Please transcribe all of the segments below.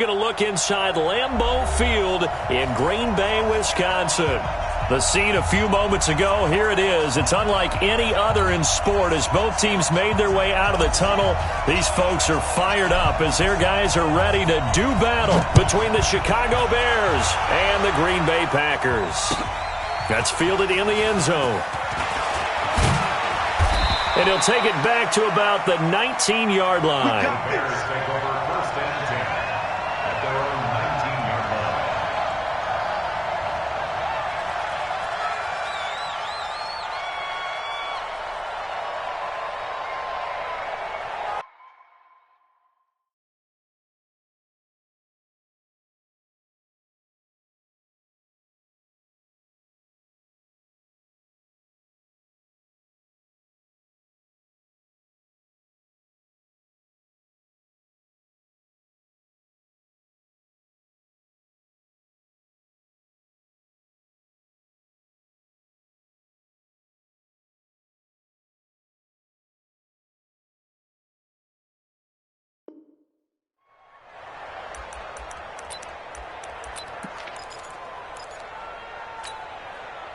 Going to look inside Lambeau Field in Green Bay, Wisconsin. The scene a few moments ago, here it is. It's unlike any other in sport as both teams made their way out of the tunnel. These folks are fired up as their guys are ready to do battle between the Chicago Bears and the Green Bay Packers. That's fielded in the end zone. And he'll take it back to about the 19-yard line.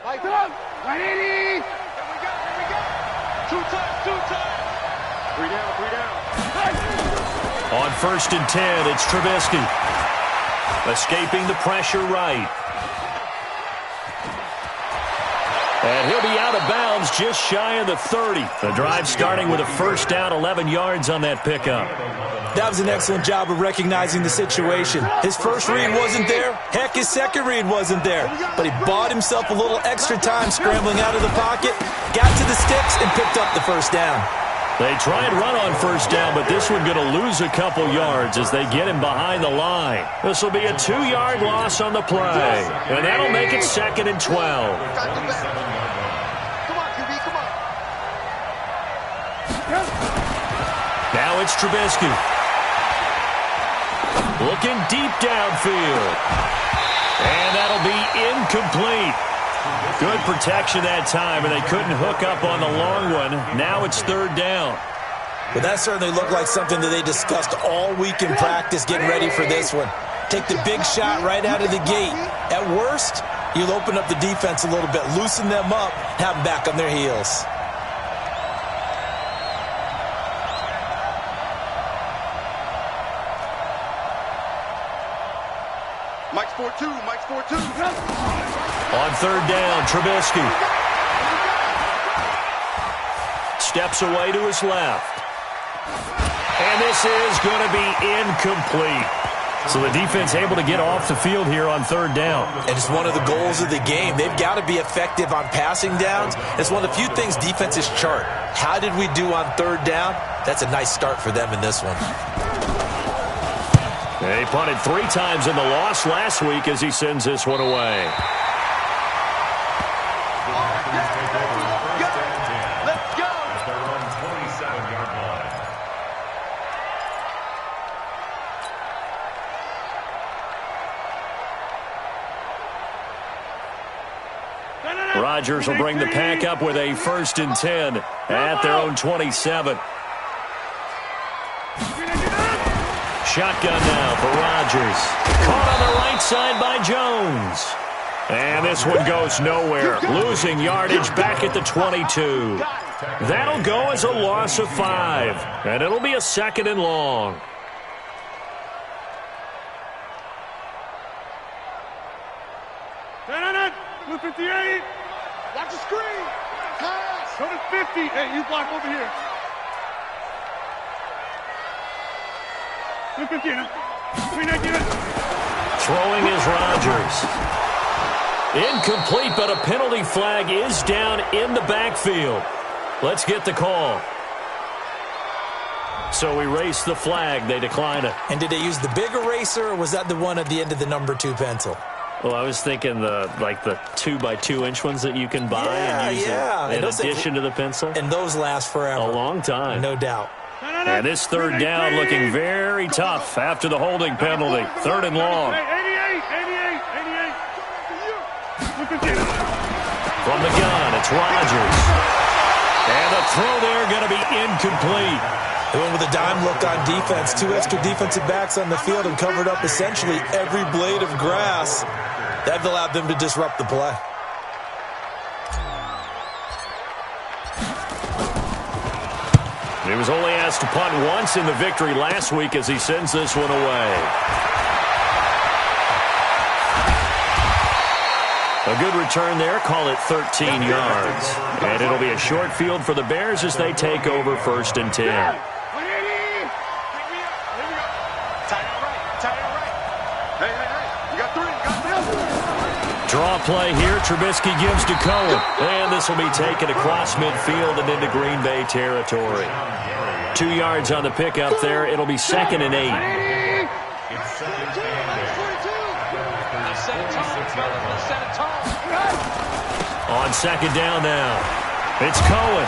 Like up, 180. Here we go. Two times. 3 down. On 1st and 10, it's Trubisky. Escaping the pressure right. And he'll be out of bounds just shy of the 30. The drive starting with a first down, 11 yards on that pickup. That was an excellent job of recognizing the situation. His first read wasn't there. Heck, his second read wasn't there. But he bought himself a little extra time scrambling out of the pocket, got to the sticks, and picked up the first down. They try and run on first down, but this one going to lose a couple yards as they get him behind the line. This will be a 2-yard loss on the play, and that'll make it 2nd and 12. Now it's Trubisky. Looking deep downfield. And that'll be incomplete. Good protection that time, and they couldn't hook up on the long one. Now it's 3rd down. Well, that certainly looked like something that they discussed all week in practice getting ready for this one. Take the big shot right out of the gate. At worst, you'll open up the defense a little bit, loosen them up, have them back on their heels. Mike's 4-2. On 3rd down, Trubisky steps away to his left. And this is going to be incomplete. So the defense able to get off the field here on 3rd down. And it's one of the goals of the game. They've got to be effective on passing downs. It's one of the few things defenses chart. How did we do on 3rd down? That's a nice start for them in this one. They punted 3 times in the loss last week as he sends this one away. Let's go. Rodgers will bring the pack up with a 1st and 10 at their own 27. Shotgun now for Rodgers. Caught on the right side by Jones. And this one goes nowhere. Losing yardage back at the 22. That'll go as a loss of 5. And it'll be a 2nd and long. Blue 58. Watch the screen. Pass. Go to 50. Hey, you block over here. Throwing is Rodgers. Incomplete, but a penalty flag is down in the backfield. Let's get the call. So erase the flag. They decline it. And did they use the big eraser, or was that the one at the end of the number 2 pencil? Well, I was thinking the 2x2-inch ones that you can buy and use in addition to the pencil. And those last forever. A long time. No doubt. And this 3rd down looking very tough after the holding penalty. 3rd and long. 88. From the gun, it's Rodgers. And the throw there going to be incomplete. They went with a dime look on defense. 2 extra defensive backs on the field and covered up essentially every blade of grass. That allowed them to disrupt the play. He was only asked to punt once in the victory last week as he sends this one away. A good return there, call it 13 yards. And it'll be a short field for the Bears as they take over 1st and 10. Draw play here. Trubisky gives to Cohen. And this will be taken across midfield and into Green Bay territory. 2 yards on the pickup there. It'll be 2nd and 8. On 2nd down now. It's Cohen.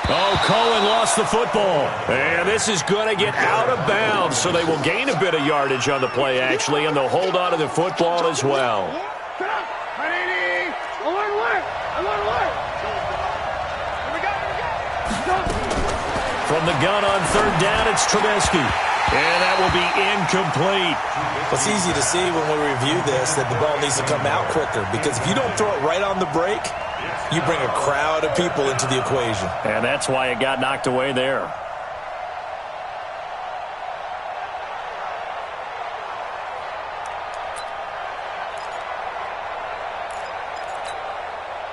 Oh, Cohen lost the football. And this is going to get out of bounds, so they will gain a bit of yardage on the play, actually, and they'll hold on to the football as well. From the gun on 3rd down, it's Trubisky. And that will be incomplete. It's easy to see when we review this that the ball needs to come out quicker, because if you don't throw it right on the break, you bring a crowd of people into the equation. And that's why it got knocked away there.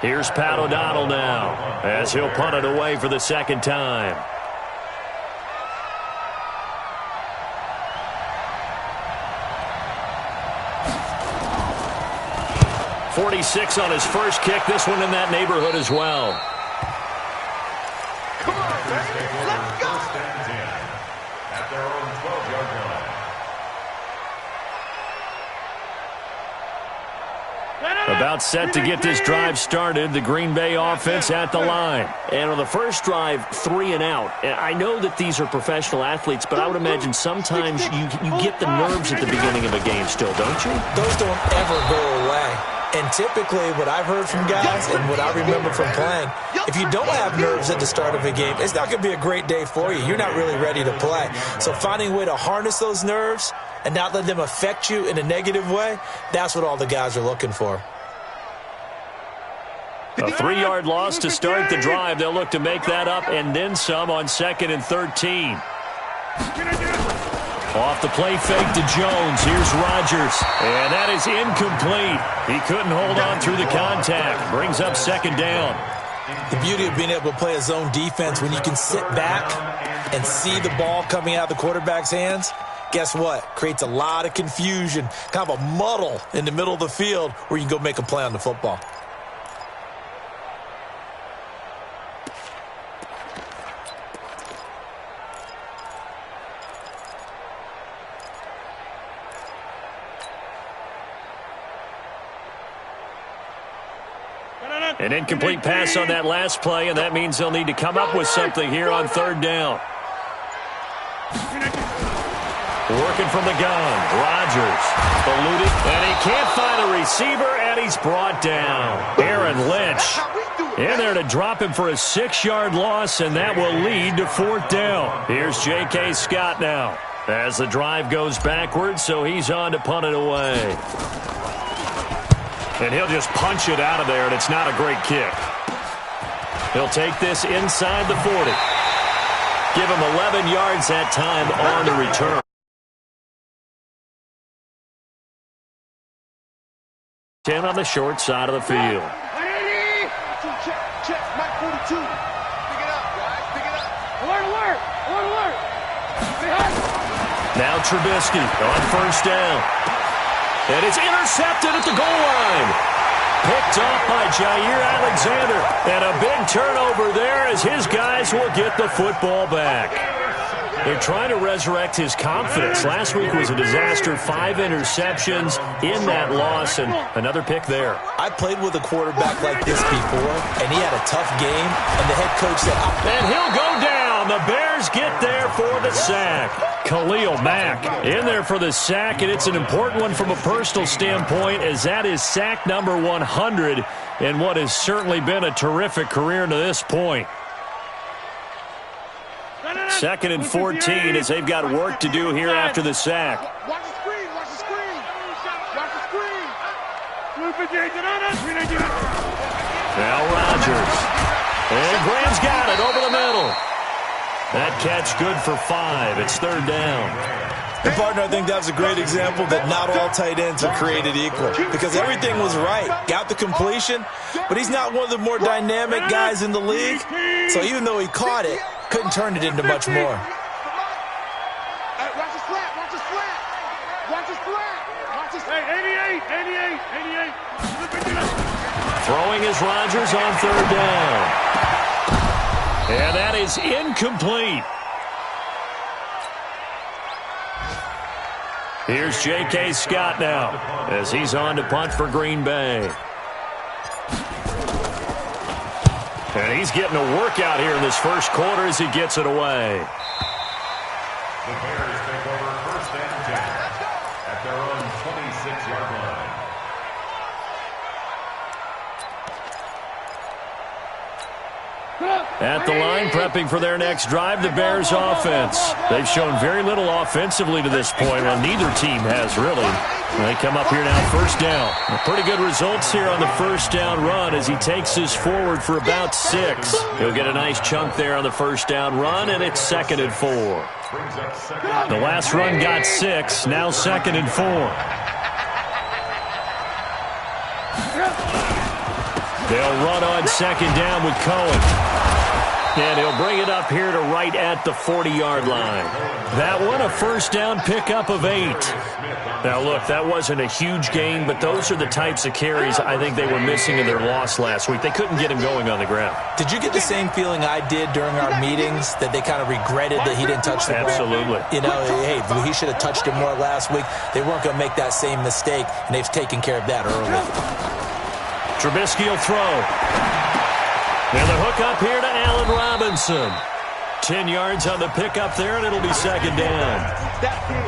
Here's Pat O'Donnell now as he'll punt it away for the 2nd time. .46 on his first kick. This one in that neighborhood as well. Come on, baby. Let's go. At their own 12-yard line. About set to get this drive started. The Green Bay offense at the line. And on the first drive, 3 and out. And I know that these are professional athletes, but I would imagine sometimes you get the nerves at the beginning of a game still, don't you? Those don't ever go away. And typically what I've heard from guys and what I remember from playing, if you don't have nerves at the start of a game, it's not going to be a great day for you. You're not really ready to play. So finding a way to harness those nerves and not let them affect you in a negative way, that's what all the guys are looking for. A 3-yard loss to start the drive. They'll look to make that up and then some on 2nd and 13. Off the play fake to Jones. Here's Rodgers. And that is incomplete. He couldn't hold on through the contact. Brings up 2nd down. The beauty of being able to play a zone defense when you can sit back and see the ball coming out of the quarterback's hands, guess what? Creates a lot of confusion, kind of a muddle in the middle of the field where you can go make a play on the football. An incomplete pass on that last play, and that means they'll need to come up with something here on 3rd down. Working from the gun, Rodgers eluded, and he can't find a receiver, and he's brought down. Aaron Lynch in there to drop him for a 6-yard loss, and that will lead to 4th down. Here's J.K. Scott now as the drive goes backwards, so he's on to punt it away. And he'll just punch it out of there, and it's not a great kick. He'll take this inside the 40. Give him 11 yards that time on the return. 10 on the short side of the field. Check, Mike 42. Pick it up, guys. Pick it up. Alert. Now Trubisky on 1st down. And it's intercepted at the goal line. Picked off by Jair Alexander. And a big turnover there as his guys will get the football back. They're trying to resurrect his confidence. Last week was a disaster. 5 interceptions in that loss, and another pick there. I played with a quarterback like this before, and he had a tough game, and the head coach said, and he'll go down. The Bears get there for the sack. Khalil Mack in there for the sack, and it's an important one from a personal standpoint, as that is sack number 100 in what has certainly been a terrific career to this point. 2nd and 14 as they've got work to do here after the sack. Watch the screen. Watch the screen. Watch the screen. Now Rodgers. And Graham's got it over the middle. That catch good for 5. It's 3rd down. And, partner, I think that's a great example that not all tight ends are created equal because everything was right. Got the completion, but he's not one of the more dynamic guys in the league. So even though he caught it, couldn't turn it into much more. Watch the flat. Watch the flat. Watch the flat. Watch the flat. 88. Throwing is Rodgers on 3rd down. And that is incomplete. Here's J.K. Scott now as he's on to punt for Green Bay. And he's getting a workout here in this first quarter as he gets it away. The Bears take over 1st and 10 at their own 26-yard line. At the line, prepping for their next drive, the Bears offense. They've shown very little offensively to this point. Well, neither team has really. They come up here now, 1st down. Pretty good results here on the 1st down run as he takes this forward for about 6. He'll get a nice chunk there on the 1st down run, and it's 2nd and 4. The last run got 6, now 2nd and 4. They'll run on 2nd down with Cohen. And he'll bring it up here to right at the 40-yard line. That one, a 1st down pickup of 8. Now, look, that wasn't a huge gain, but those are the types of carries I think they were missing in their loss last week. They couldn't get him going on the ground. Did you get the same feeling I did during our meetings, that they kind of regretted that he didn't touch the ball? Absolutely. You know, hey, he should have touched it more last week. They weren't going to make that same mistake, and they've taken care of that early. Trubisky will throw. And the hook up here to Allen Robinson. 10 yards on the pickup there, and it'll be 2nd down.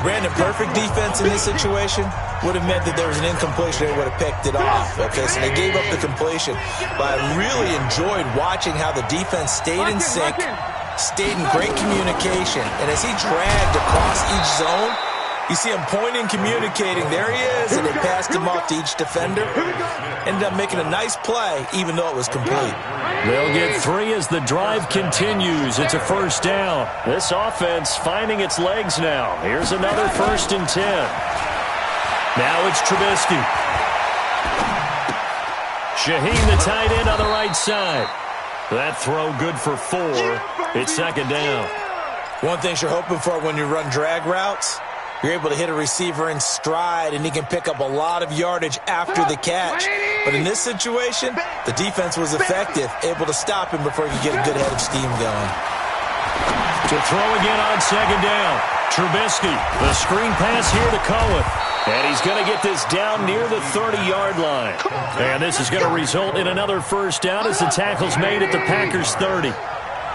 Brandon, perfect defense in this situation would have meant that there was an incompletion. They would have picked it off. Okay, so they gave up the completion. But I really enjoyed watching how the defense stayed in sync, stayed in great communication. And as he dragged across each zone, you see him pointing, communicating. There he is, and they passed him off to each defender. Ended up making a nice play, even though it was complete. They'll get 3 as the drive continues. It's a 1st down. This offense finding its legs now. Here's another 1st and 10. Now it's Trubisky. Shaheen, the tight end, on the right side. That throw good for 4. It's 2nd down. One thing you're hoping for when you run drag routes, you're able to hit a receiver in stride, and he can pick up a lot of yardage after the catch. But in this situation, the defense was effective, able to stop him before he could get a good head of steam going. To throw again on 2nd down. Trubisky, the screen pass here to Cohen. And he's going to get this down near the 30-yard line. And this is going to result in another 1st down as the tackle's made at the Packers' 30.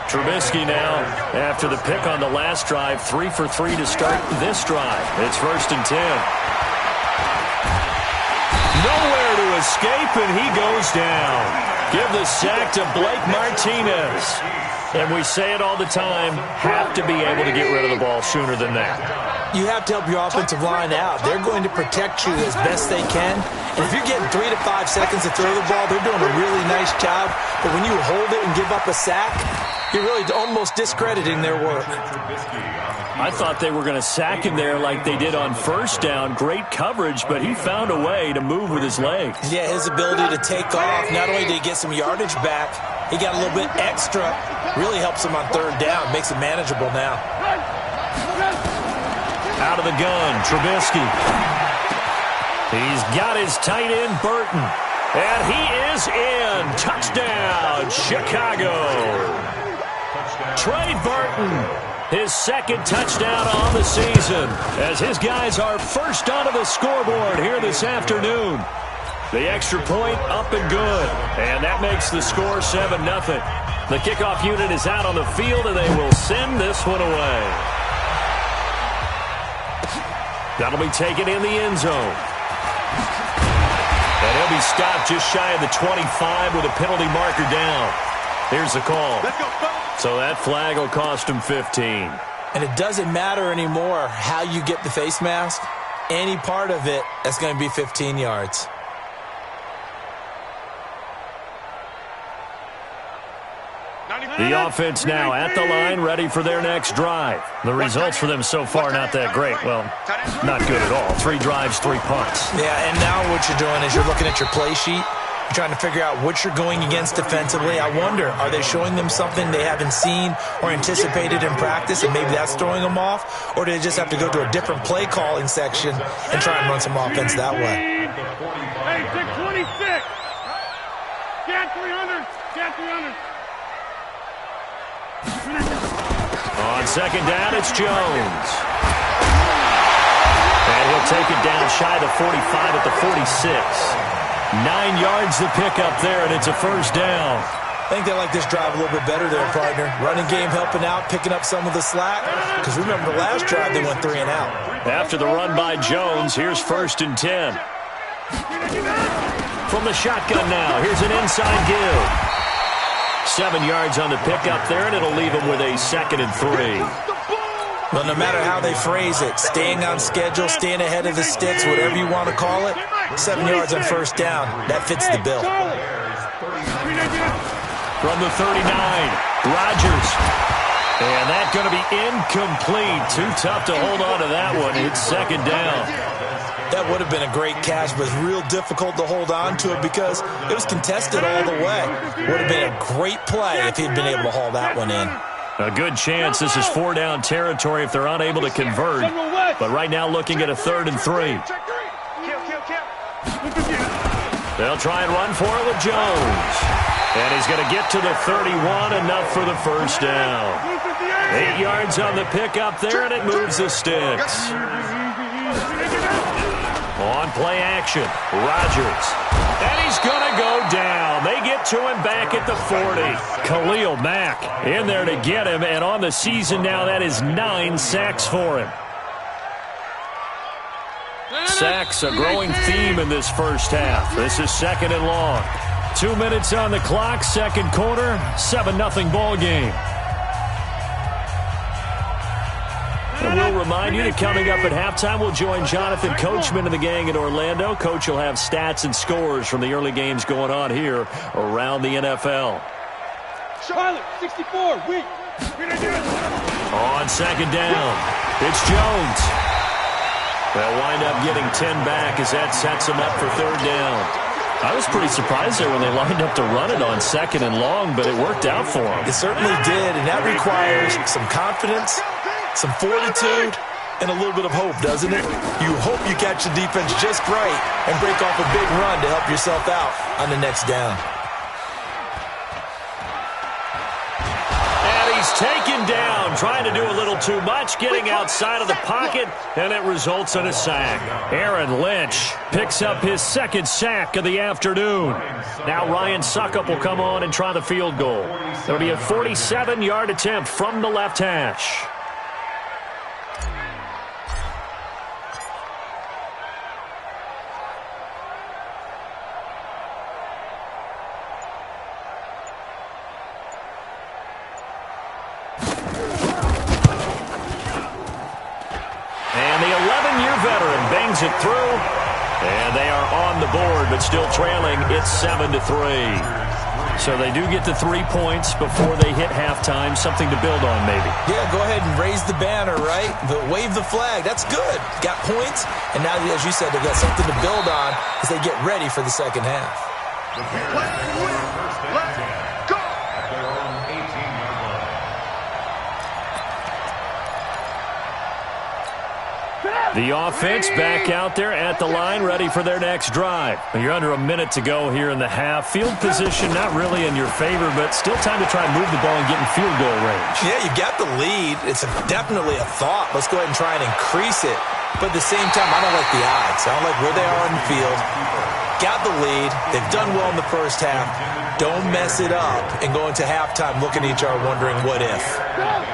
Trubisky now, after the pick on the last drive, 3 for 3 to start this drive. It's 1st and 10. Nowhere to escape, and he goes down. Give the sack to Blake Martinez. And we say it all the time, have to be able to get rid of the ball sooner than that. You have to help your offensive line out. They're going to protect you as best they can. And if you're getting 3 to 5 seconds to throw the ball, they're doing a really nice job. But when you hold it and give up a sack, you're really almost discrediting their work. I thought they were going to sack him there like they did on 1st down. Great coverage, but he found a way to move with his legs. Yeah, his ability to take off, not only did he get some yardage back, he got a little bit extra. Really helps him on 3rd down, makes it manageable now. Out of the gun, Trubisky. He's got his tight end, Burton. And he is in. Touchdown, Chicago. Trey Burton, his 2nd touchdown on the season, as his guys are first onto the scoreboard here this afternoon. The extra point up and good, and that makes the score 7-0. The kickoff unit is out on the field, and they will send this one away. That'll be taken in the end zone. And he'll be stopped just shy of the 25 with a penalty marker down. Here's the call. So that flag will cost him 15. And it doesn't matter anymore how you get the face mask. Any part of it, that's going to be 15 yards. The offense now at the line, ready for their next drive. The results for them so far not that great. Well, not good at all. 3 drives, 3 punts. Yeah, and now what you're doing is you're looking at your play sheet. You're trying to figure out what you're going against defensively. I wonder, are they showing them something they haven't seen or anticipated in practice, and maybe that's throwing them off? Or do they just have to go to a different play calling section and try and run some offense that way? Hey, 626. Cat 300. Cat 300. On second down, it's Jones. And he'll take it down shy of the 45 at the 46. 9 yards to pick up there, and it's a first down. I think they like this drive a little bit better there, partner. Running game helping out, picking up some of the slack. Because remember, the last drive they went 3 and out. After the run by Jones, here's 1st and 10. From the shotgun now, here's an inside give. 7 yards on the pickup there, and it'll leave him with a 2nd and 3. Well, no matter how they phrase it, staying on schedule, staying ahead of the sticks, whatever you want to call it, 7 yards on first down, that fits the bill. From the 39, Rodgers. And that's going to be incomplete. Too tough to hold on to that one. It's 2nd down. That would have been a great catch, but it's real difficult to hold on to it because it was contested all the way. Would have been a great play if he'd been able to haul that one in. A good chance this is 4-down territory if they're unable to convert. But right now looking at a 3rd and 3. They'll try and run for it with Jones. And he's going to get to the 31, enough for the first down. 8 yards on the pickup there, and it moves the sticks. On play action, Rodgers. And he's going to go down. They get to him back at the 40. Khalil Mack in there to get him, and on the season now, that is 9 sacks for him. Sacks, a growing theme in this first half. This is 2nd and long. 2 minutes on the clock, 2nd quarter, 7-0 ball game. And we'll remind you that coming up at halftime, we'll join Jonathan Coachman and the gang in Orlando. Coach will have stats and scores from the early games going on here around the NFL. Charlotte, 64, weak. On 2nd down, it's Jones. They'll wind up getting 10 back as that sets them up for 3rd down. I was pretty surprised there when they lined up to run it on 2nd and long, but it worked out for them. It certainly did, and that requires some confidence, some fortitude, and a little bit of hope, doesn't it? You hope you catch the defense just right and break off a big run to help yourself out on the next down. And he's taken down, trying to do a little too much, getting outside of the pocket, and it results in a sack. Aaron Lynch picks up his 2nd sack of the afternoon. Now Ryan Suckup will come on and try the field goal. There'll be a 47-yard attempt from the left hash. It through, and they are on the board, but still trailing. It's 7-3. So they do get the 3 points before they hit halftime. Something to build on, maybe. Yeah, go ahead and raise the banner, right? But wave the flag. That's good. Got points, and now, as you said, they got something to build on as they get ready for the second half. The offense back out there at the line, ready for their next drive. You're under a minute to go here in the half. Field position not really in your favor, but still time to try and move the ball and get in field goal range. Yeah, you got the lead. It's definitely a thought. Let's go ahead and try and increase it. But at the same time, I don't like the odds. I don't like where they are in the field. Got the lead. They've done well in the first half. Don't mess it up and go into halftime looking at each other wondering what if.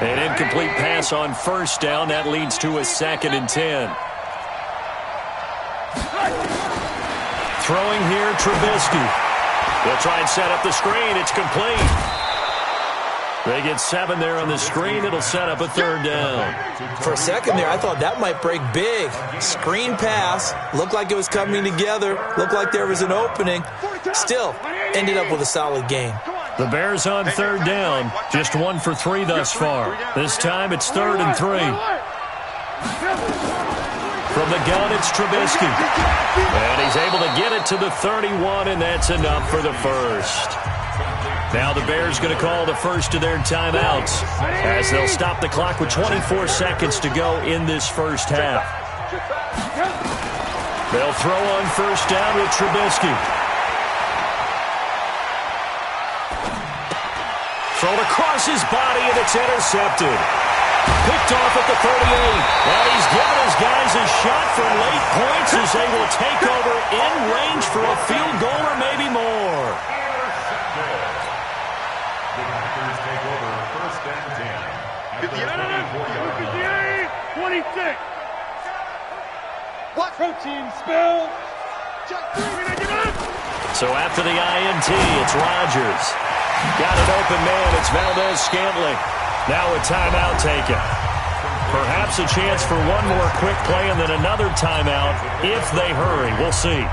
An incomplete pass on first down. That leads to a 2nd and 10. Throwing here, Trubisky. They'll try and set up the screen. It's complete. They get 7 there on the screen. It'll set up a 3rd down. For a second there, I thought that might break big. Screen pass. Looked like it was coming together. Looked like there was an opening. Still, ended up with a solid gain. The Bears on 3rd down. Just 1 for 3 thus far. This time it's 3rd and 3. From the gun, it's Trubisky. And he's able to get it to the 31, and that's enough for the first. Now the Bears going to call the first of their timeouts as they'll stop the clock with 24 seconds to go in this first half. They'll throw on first down with Trubisky. Thrown across his body, and it's intercepted. Picked off at the 38. And he's given his guys a shot for late points as they will take over in range for a field goal or maybe more. The Packers take over 1st and 10 at their 26. What? Protein spill. So after the INT, it's Rodgers. Got an open man. It's Valdez-Scantling. Now a timeout taken. Perhaps a chance for one more quick play and then another timeout if they hurry. We'll see.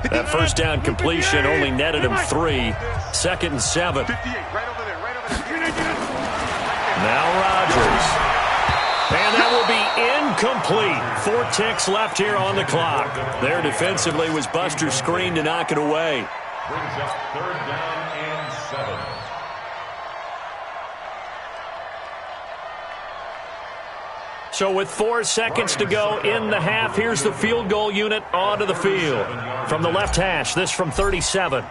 That first down completion only netted him 3. 2nd and 7. Now Rodgers. And that will be incomplete. 4 ticks left here on the clock. There defensively was Buster's screen to knock it away. Brings up 3rd down and 7. So with 4 seconds to go in the half, here's the field goal unit onto the field. From the left hash, this from 37.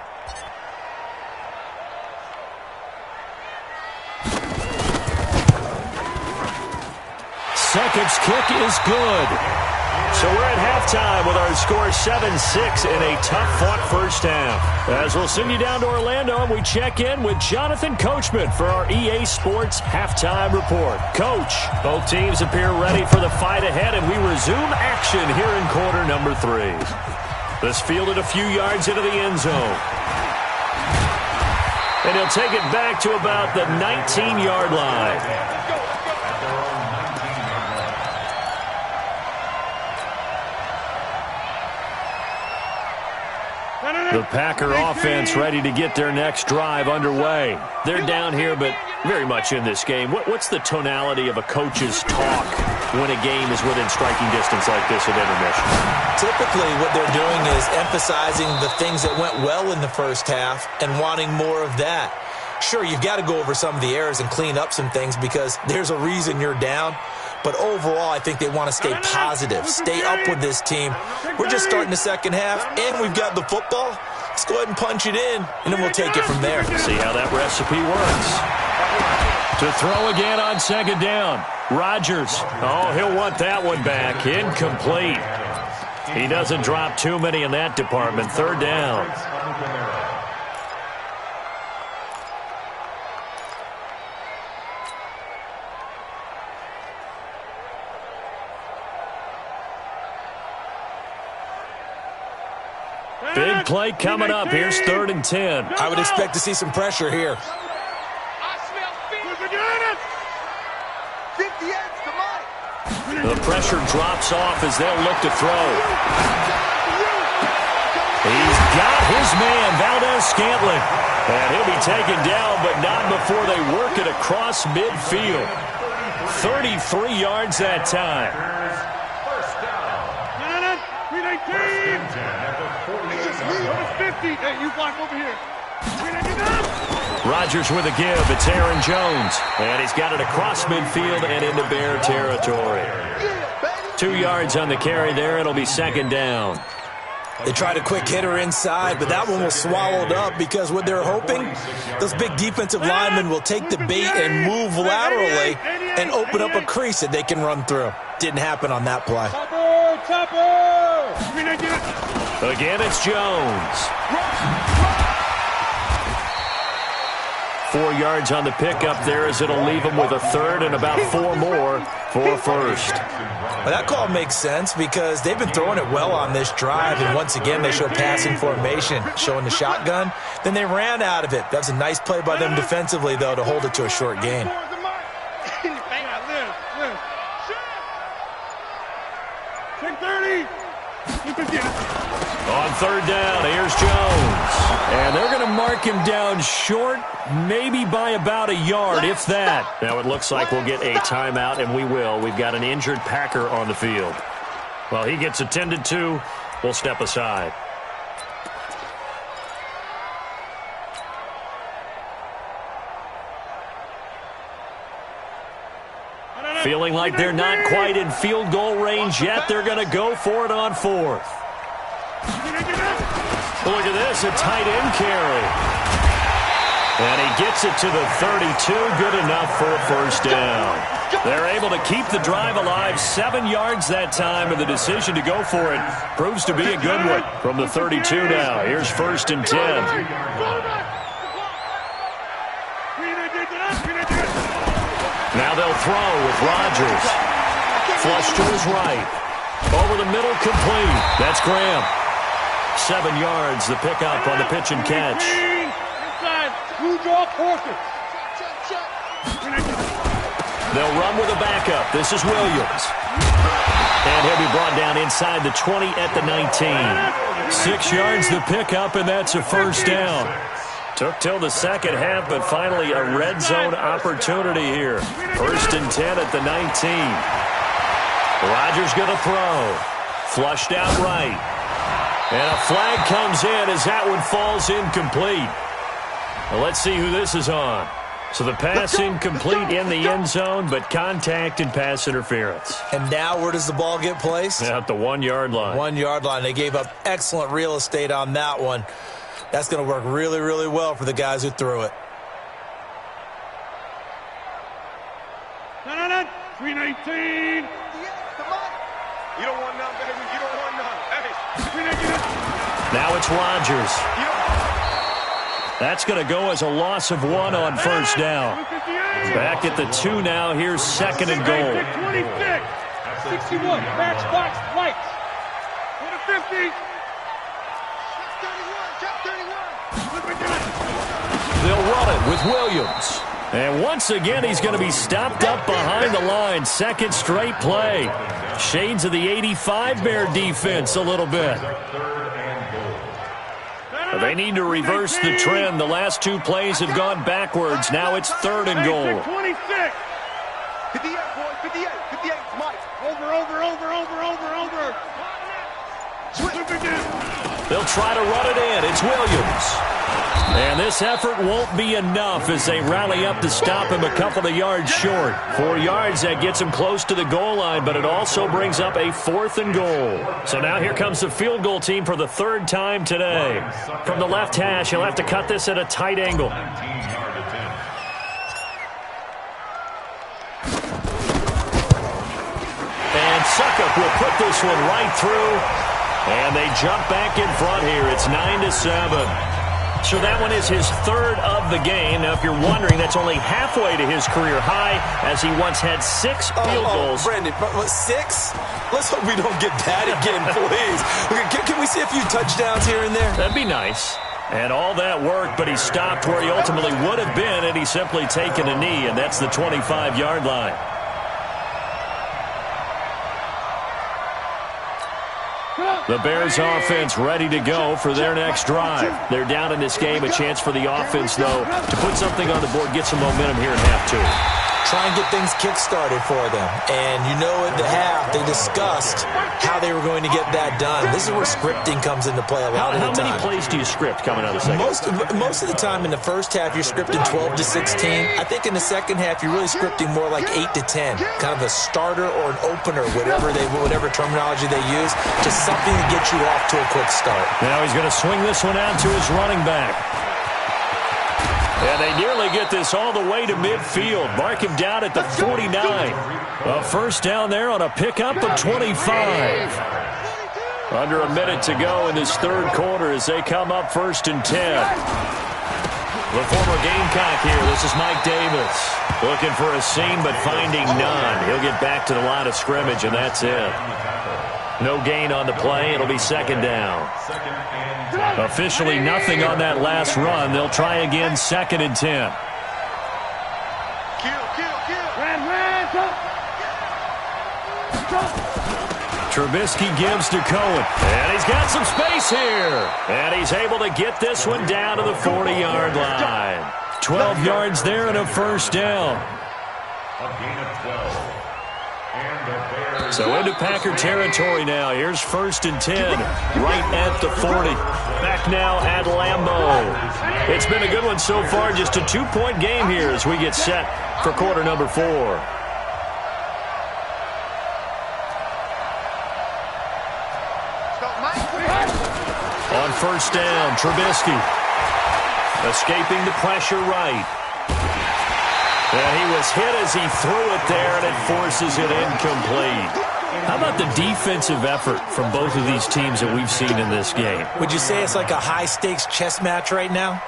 Seconds kick is good. So we're at halftime with our score 7-6 in a tough-fought first half. As we'll send you down to Orlando, and we check in with Jonathan Coachman for our EA Sports Halftime Report. Coach, both teams appear ready for the fight ahead, and we resume action here in quarter number 3. This fielded a few yards into the end zone. And he'll take it back to about the 19-yard line. The Packer offense ready to get their next drive underway. They're down here, but very much in this game. What's the tonality of a coach's talk when a game is within striking distance like this at intermission? Typically, what they're doing is emphasizing the things that went well in the first half and wanting more of that. Sure, you've got to go over some of the errors and clean up some things because there's a reason you're down. But overall, I think they want to stay positive, stay up with this team. We're just starting the second half, and we've got the football. Let's go ahead and punch it in, and then we'll take it from there. See how that recipe works. To throw again on 2nd down. Rodgers. Oh, he'll want that one back. Incomplete. He doesn't drop too many in that department. 3rd down. Big play coming up. Here's 3rd and 10. I would expect to see some pressure here. The pressure drops off as they'll look to throw. He's got his man, Valdez-Scantling. And he'll be taken down, but not before they work it across midfield. 33 yards that time. First down. 50. Hey, you block over here. Rodgers with a give. It's Aaron Jones. And he's got it across midfield and into Bear territory. 2 yards on the carry there. It'll be 2nd down. They tried a quick hitter inside, but that one was swallowed up because what they're hoping, those big defensive linemen will take the bait and move laterally and open up a crease that they can run through. Didn't happen on that play. Again, it's Jones. 4 yards on the pickup there, as it'll leave him with a third and about 4 more for first. Well, that call makes sense because they've been throwing it well on this drive, and once again they show passing formation, showing the shotgun. Then they ran out of it. That was a nice play by them defensively, though, to hold it to a short gain. On third down, here's Jones. And they're going to mark him down short, maybe by about a yard, if that. Now it looks like we'll get a timeout, and we will. We've got an injured Packer on the field. Well, he gets attended to. We'll step aside. Feeling like they're not quite in field goal range yet. They're going to go for it on fourth. Look at this, a tight end carry. And he gets it to the 32, good enough for a first down. They're able to keep the drive alive, 7 yards that time, and the decision to go for it proves to be a good one from the 32 now. Here's first and 10. Now they'll throw with Rodgers. Flush to his right. Over the middle, complete. That's Graham. 7 yards, the pickup on the pitch and catch. They'll run with a backup. This is Williams. And he'll be brought down inside the 20 at the 19. 6 yards, the pickup, and that's a first down. Took till the second half, but finally a red zone opportunity here. First and 10 at the 19. Rodgers going to throw. Flushed out right. And a flag comes in as that one falls incomplete. Well, let's see who this is on. So the pass incomplete in the end zone, but contact and pass interference. And now where does the ball get placed? At the 1 yard line. 1 yard line. They gave up excellent real estate on that one. That's going to work really, really well for the guys who threw it. 319. You don't want none, baby. You don't want none. Now it's Rodgers. That's going to go as a loss of 1 on first down. Back at the 2 now. Here's second and goal. 26. 61. Matchbox lights. 50. They'll run it with Williams. And once again, he's going to be stopped up behind the line. Second straight play. Shades of the 85 Bear defense a little bit. They need to reverse the trend. The last 2 plays have gone backwards. Now it's third and goal. 26. 58, boy. 58. 58. Mike. Over. They'll try to run it in. It's Williams. And this effort won't be enough as they rally up to stop him a couple of yards short. 4 yards, that gets him close to the goal line, but it also brings up a 4th and goal. So now here comes the field goal team for the 3rd time today. From the left hash, he'll have to cut this at a tight angle. And Suckup will put this one right through. And they jump back in front here. It's 9-7. So that one is his 3rd of the game. Now, if you're wondering, that's only halfway to his career high, as he once had 6 field goals. Brandon, 6? Let's hope we don't get that again, please. Can we see a few touchdowns here and there? That'd be nice. And all that work, but he stopped where he ultimately would have been, and he's simply taken a knee, and that's the 25-yard line. The Bears offense ready to go for their next drive. They're down in this game. A chance for the offense, though, to put something on the board, get some momentum here in half 2. Try and get things kick-started for them. And you know at the half, they discussed how they were going to get that done. This is where scripting comes into play a lot of the time. How many plays do you script coming out of the second? Most of the time in the first half, you're scripting 12 to 16. I think in the second half, you're really scripting more like 8 to 10. Kind of a starter or an opener, whatever terminology they use, just something to get you off to a quick start. Now he's going to swing this one out to his running back. And they nearly get this all the way to midfield. Mark him down at the 49. A first down there on a pickup of 25. Under a minute to go in this 3rd quarter as they come up 1st and 10. The former Gamecock here. This is Mike Davis. Looking for a seam, but finding none. He'll get back to the line of scrimmage, and that's it. No gain on the play. It'll be second down. Officially nothing on that last run. They'll try again, 2nd and 10. Trubisky gives to Cohen. And he's got some space here. And he's able to get this one down to the 40-yard line. 12 yards there and a first down. A gain of 12. And the Bears. So into Packer territory now. Here's 1st and 10, right at the 40. Back now at Lambeau. It's been a good one so far. Just a 2-point game here as we get set for quarter number 4. On 1st down, Trubisky escaping the pressure right. And he was hit as he threw it there, and it forces it incomplete. How about the defensive effort from both of these teams that we've seen in this game? Would you say it's like a high-stakes chess match right now?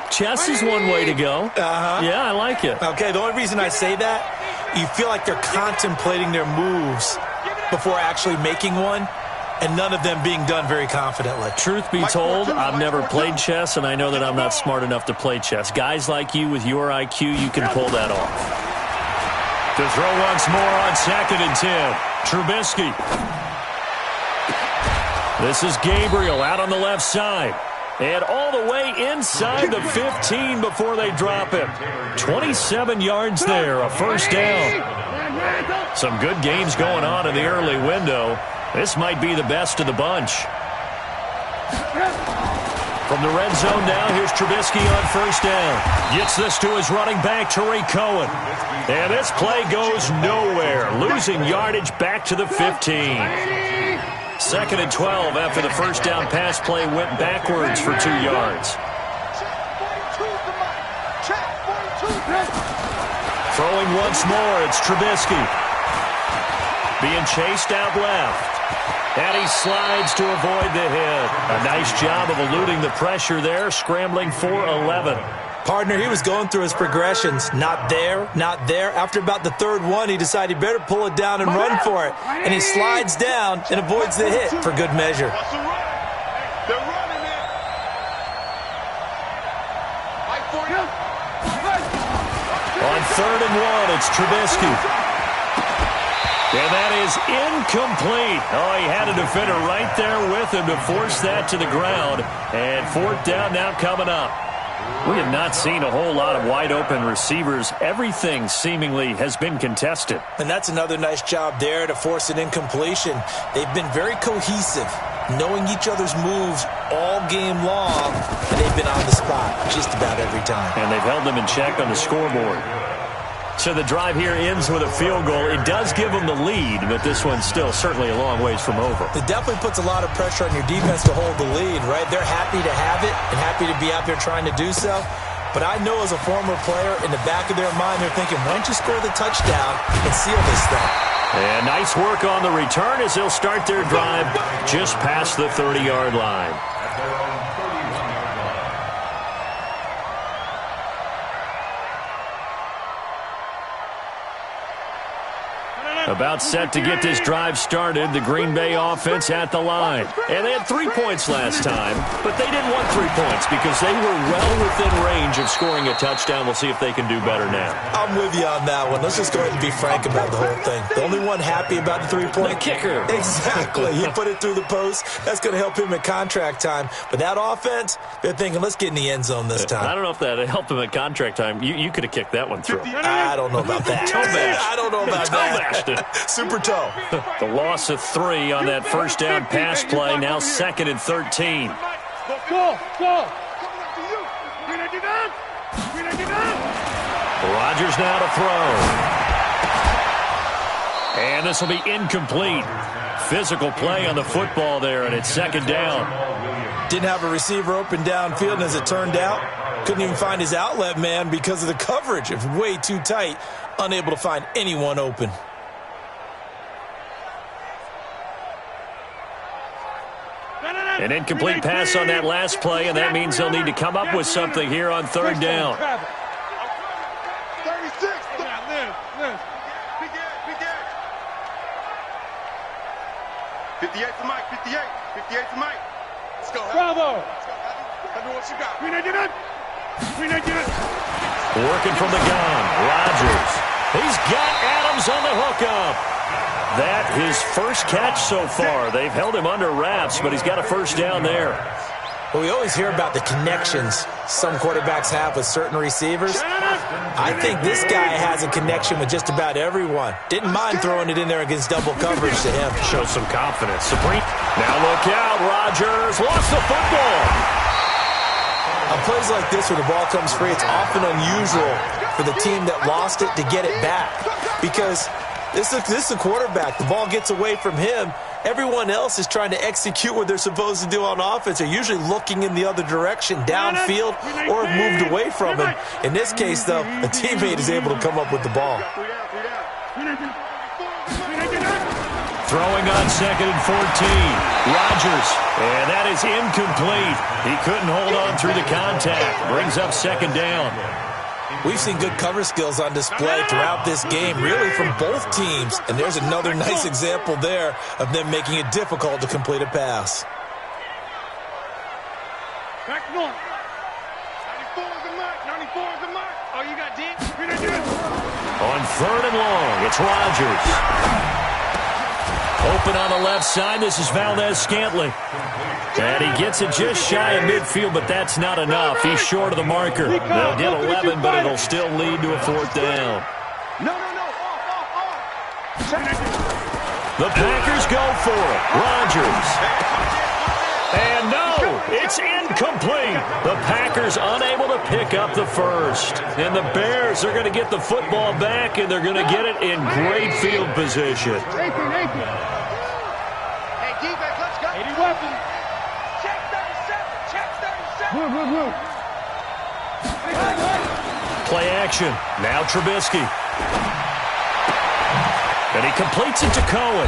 Chess is one way to go. Yeah, I like it. Okay, the only reason I say that, you feel like they're contemplating their moves before actually making one, and none of them being done very confidently. Truth be told, I've never played chess, and I know that I'm not smart enough to play chess. Guys like you with your IQ, you can pull that off. To throw once more on 2nd and 10. Trubisky. This is Gabriel out on the left side. And all the way inside the 15 before they drop him. 27 yards there, a first down. Some good games going on in the early window. This might be the best of the bunch. From the red zone now, here's Trubisky on 1st down. Gets this to his running back, Tariq Cohen. And this play goes nowhere. Losing yardage back to the 15. 2nd and 12 after the first down pass play went backwards for 2 yards. Throwing once more, it's Trubisky. Being chased out left. And he slides to avoid the hit. A nice job of eluding the pressure there, scrambling for 11. Partner, he was going through his progressions. Not there, not there. After about the 3rd one, he decided he better pull it down and run for it. And he slides down and avoids the hit for good measure. They're running it. On 3rd and 1, it's Trubisky. And that is incomplete. Oh, he had a defender right there with him to force that to the ground. And 4th down now coming up. We have not seen a whole lot of wide-open receivers. Everything seemingly has been contested. And that's another nice job there to force an incompletion. They've been very cohesive, knowing each other's moves all game long, and they've been on the spot just about every time. And they've held them in check on the scoreboard. So the drive here ends with a field goal. It does give them the lead, but this one's still certainly a long ways from over. It definitely puts a lot of pressure on your defense to hold the lead, right? They're happy to have it and happy to be out there trying to do so. But I know as a former player, in the back of their mind, they're thinking, why don't you score the touchdown and seal this thing? And nice work on the return as they'll start their drive just past the 30-yard line. About set to get this drive started, the Green Bay offense at the line. And they had 3 points last time, but they didn't want 3 points because they were well within range of scoring a touchdown. We'll see if they can do better now. I'm with you on that one. Let's just go ahead and be frank about the whole thing. The only one happy about the 3-point? The kicker. Exactly. He put it through the post. That's going to help him at contract time. But that offense, they're thinking, let's get in the end zone this time. I don't know if that helped him at contract time. You could have kicked that one through. I don't know about that. Toe bash. I don't know about that. Super toe. The loss of 3 on that first down pass play. Now 2nd and 13. Go. Rodgers now to throw. And this will be incomplete. Physical play on the football there, and it's 2nd down. Didn't have a receiver open downfield, and as it turned out, couldn't even find his outlet man because of the coverage. It was way too tight, unable to find anyone open. An incomplete pass on that last play, and that means they'll need to come up with something here on third down. 36. 58 to Mike. 58 to Mike. Let's go. Bravo. Let's go. Let me what you got. Working from the gun, Rodgers. He's got Adams on the hookup. That his first catch so far. They've held him under wraps, but he's got a first down there. Well, we always hear about the connections some quarterbacks have with certain receivers. I think this guy has a connection with just about everyone. Didn't mind throwing it in there against double coverage to him. Shows some confidence. Supreme. Now look out, Rodgers lost the football. On plays like this where the ball comes free, it's often unusual for the team that lost it to get it back. Because this is a quarterback. The ball gets away from him. Everyone else is trying to execute what they're supposed to do on offense. They're usually looking in the other direction, downfield, or have moved away from him. In this case, though, a teammate is able to come up with the ball. Throwing on 2nd and 14. Rodgers, and that is incomplete. He couldn't hold on through the contact. Brings up 2nd down. We've seen good cover skills on display throughout this game, really from both teams. And there's another nice example there of them making it difficult to complete a pass. Back north. 94 is the mark. 94 is the mark. Oh, you got deep? On 3rd and long, it's Rodgers. Open on the left side. This is Valdez-Scantling. And he gets it just shy of midfield, but that's not enough. He's short of the marker. They'll get 11, but it'll still lead to a 4th down. No. The Packers go for it. Rodgers. And no, it's incomplete. The Packers unable to pick up the first. And the Bears are going to get the football back, and they're going to get it in great field position. 18. Hey, defense, let's go. 80 weapons. Check 37. Play action. Now Trubisky. And he completes it to Cohen.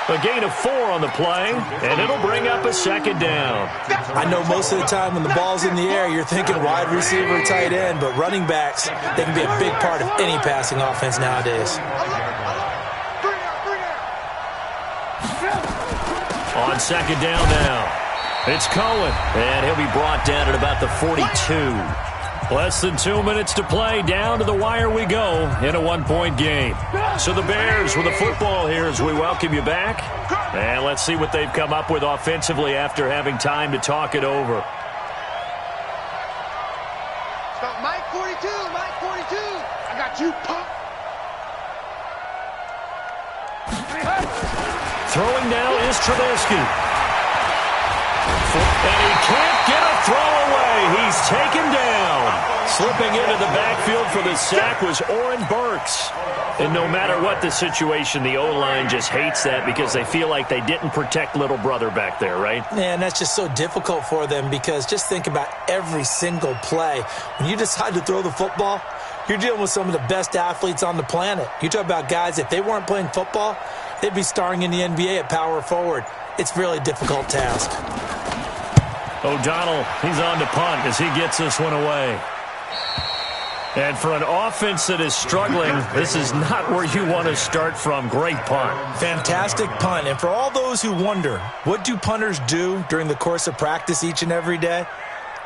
A gain of 4 on the play, and it'll bring up a 2nd down. I know most of the time when the ball's in the air, you're thinking wide receiver, tight end, but running backs, they can be a big part of any passing offense nowadays. On 2nd down now, it's Cohen, and he'll be brought down at about the 42. Less than 2 minutes to play. Down to the wire we go in a 1-point game. So the Bears with the football here as we welcome you back. And let's see what they've come up with offensively after having time to talk it over. Stop Mike 42. I got you, punk. Throwing now is Trubisky. And he can't get a throw away. He's taken down. Slipping into the backfield for the sack was Oren Burks. And no matter what the situation, the O-line just hates that because they feel like they didn't protect little brother back there, right? Man, that's just so difficult for them because just think about every single play. When you decide to throw the football, you're dealing with some of the best athletes on the planet. You talk about guys, if they weren't playing football, they'd be starring in the NBA at power forward. It's a really difficult task. O'Donnell, he's on to punt as he gets this one away. And for an offense that is struggling, this is not where you want to start from. Great punt. Fantastic punt. And for all those who wonder, what do punters do during the course of practice each and every day?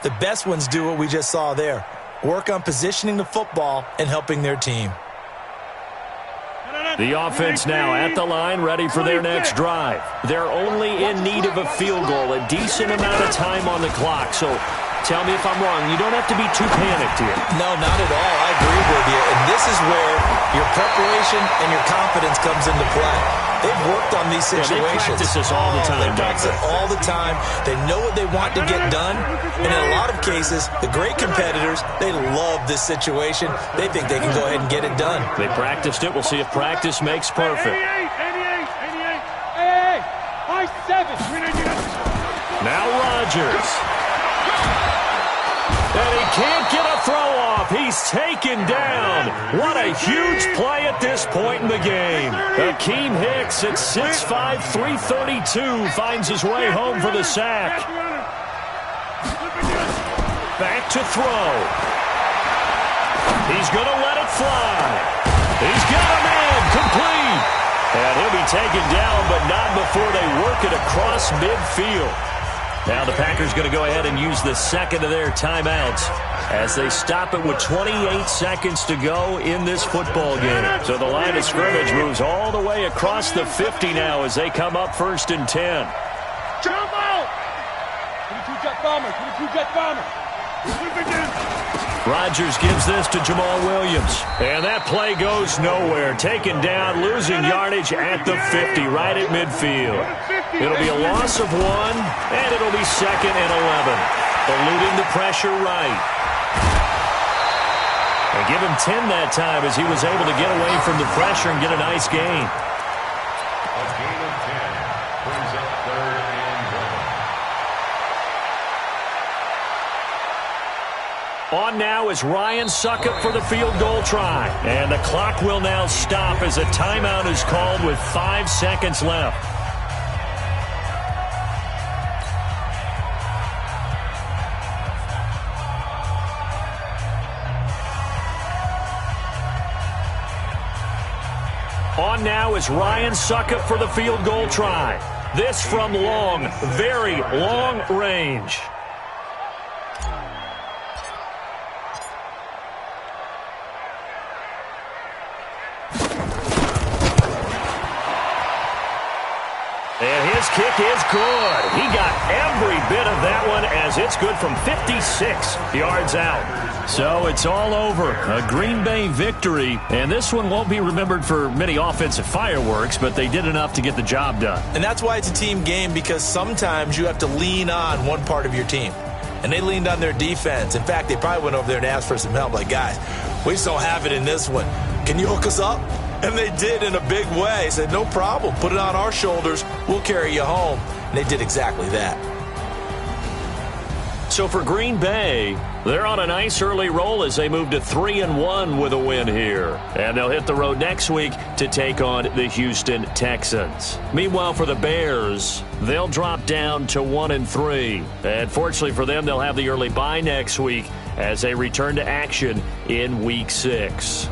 The best ones do what we just saw there. Work on positioning the football and helping their team. The offense now at the line, ready for their next drive. They're only in need of a field goal, a decent amount of time on the clock. So tell me if I'm wrong. You don't have to be too panicked here. No, not at all. I agree with you. And this is where your preparation and your confidence comes into play. They've worked on these situations. They practice this all the time. They practice it all the time. They know what they want to get done. And in a lot of cases, the great competitors, they love this situation. They think they can go ahead and get it done. They practiced it. We'll see if practice makes perfect. 88. Hey, I-7. Now Rodgers. And he can't get a throw off. He's taken down. What a huge play at this point in the game. Akeem Hicks at 6'5", 332 finds his way home for the sack. Back to throw. He's going to let it fly. He's got a man complete. And he'll be taken down, but not before they work it across midfield. Now the Packers going to go ahead and use the second of their timeouts as they stop it with 28 seconds to go in this football game. So the line of scrimmage moves all the way across the 50 now as they come up 1st and 10. Jump out! 22 jet bomber, 22 jet bomber. Rodgers gives this to Jamal Williams. And that play goes nowhere. Taken down, losing yardage at the 50, right at midfield. It'll be a loss of 1, and it'll be 2nd and 11. Eluding the pressure right. And give him 10 that time as he was able to get away from the pressure and get a nice gain. A gain of 10 brings up 3rd and 1. On now is Ryan Succop for the field goal try. And the clock will now stop as a timeout is called with 5 seconds left. On now is Ryan Succop for the field goal try. This from long, very long range. And his kick is good. He got every bit of that one as it's good from 56 yards out. So it's all over. A Green Bay victory. And this one won't be remembered for many offensive fireworks, but they did enough to get the job done. And that's why it's a team game, because sometimes you have to lean on one part of your team. And they leaned on their defense. In fact, they probably went over there and asked for some help. Like, guys, we just don't have it in this one. Can you hook us up? And they did in a big way. Said, no problem. Put it on our shoulders. We'll carry you home. And they did exactly that. So for Green Bay, they're on a nice early roll as they move to 3-1 with a win here. And they'll hit the road next week to take on the Houston Texans. Meanwhile, for the Bears, they'll drop down to 1-3. And fortunately for them, they'll have the early bye next week as they return to action in Week 6.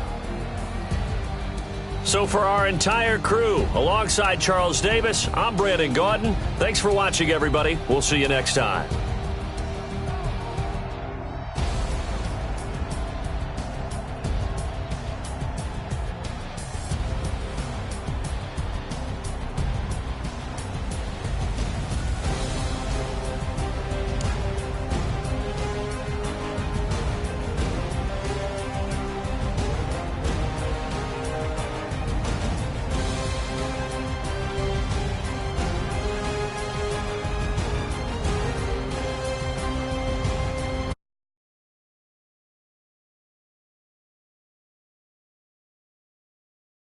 So for our entire crew, alongside Charles Davis, I'm Brandon Gaudin. Thanks for watching, everybody. We'll see you next time.